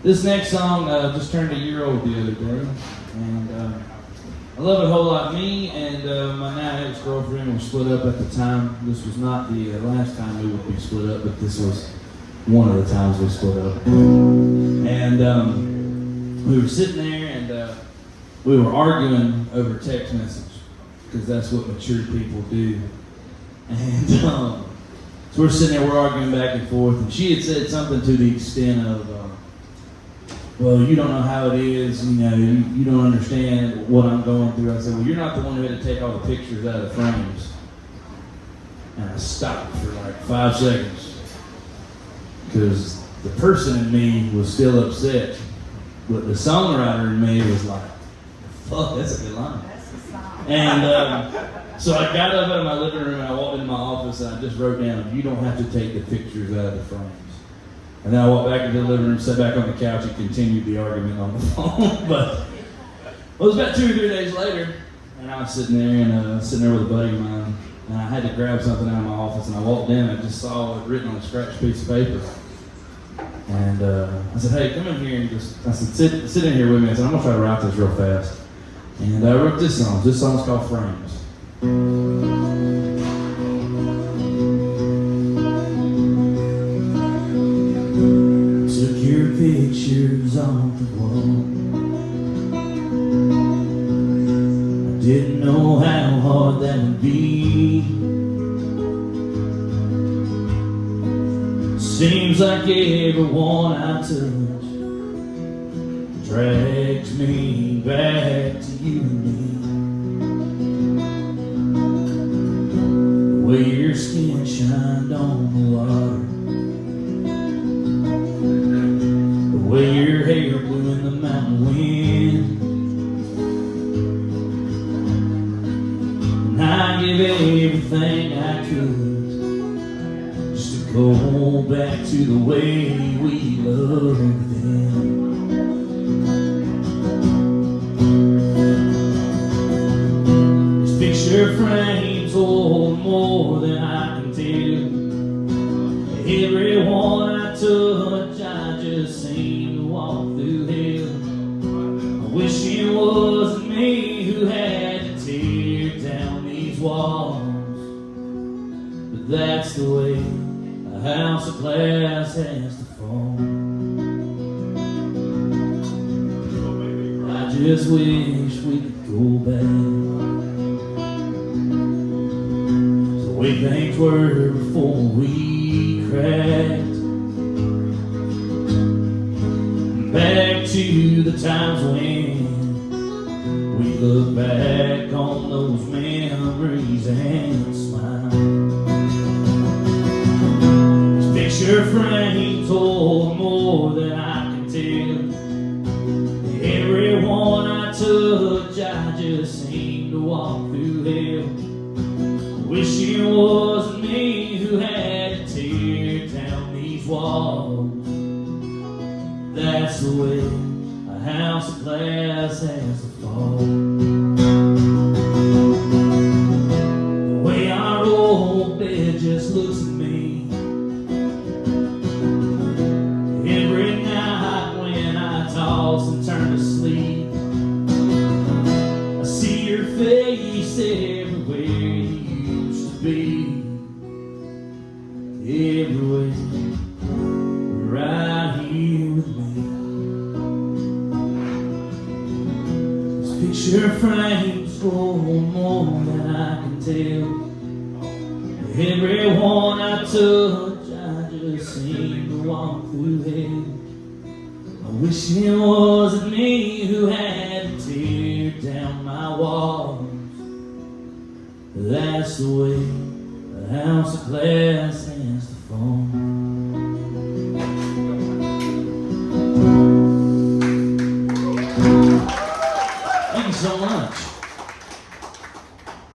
This next song just turned a year old the other day, and I love it a whole lot. Me and my now ex-girlfriend were split up at the time. This was not the last time we would be split up, but this was one of the times we split up. And we were sitting there, and we were arguing over text message, because that's what mature people do. And so we're sitting there, we're arguing back and forth, and she had said something to the extent of, well, you don't know how it is, you know, you don't understand what I'm going through. I said, well, you're not the one who had to take all the pictures out of the frames. And I stopped for like 5 seconds, because the person in me was still upset, but the songwriter in me was like, fuck, that's a good line. And so I got up out of my living room and I walked into my office and I just wrote down, you don't have to take the pictures out of the frames. And then I walked back into the living room, sat back on the couch, and continued the argument on the phone. But it was about 2 or 3 days later, and I was sitting there with a buddy of mine, and I had to grab something out of my office, and I walked in and I just saw it written on a scratched piece of paper. And I said, hey, come in here and I said, sit in here with me. I said, I'm gonna try to write this real fast. And I wrote this song. This song's called Frames. Took your pictures off the wall. I didn't know how hard that would be. Seems like everyone I touch drags me back to you and me. The way your skin shined on the water, the way your hair blew in the mountain wind. And I give everything I could just to go back to the way we loved then. Picture frames hold more than I can tell. Everyone I touch, I just seem to walk through hell. I wish it wasn't me who had to tear down these walls, but that's the way a house of glass has to fall. I just wish we could go back the way things were before we cracked. Back to the times when we look back on those memories and smile. These picture frames hold more than I can tell. Everyone I touch, I just seem to walk through hell. Wish it wasn't me who had to tear down these walls. That's the way a house of glass has to fall. The way our old bed just looks at me. Every night when I toss and turn to sleep, I see your face everywhere be everywhere, right here with me. These picture frames hold more than I can tell. Everyone I touch, I just seem to walk through hell. I wish it wasn't me who had to tear down my walls. That's the way a house of glass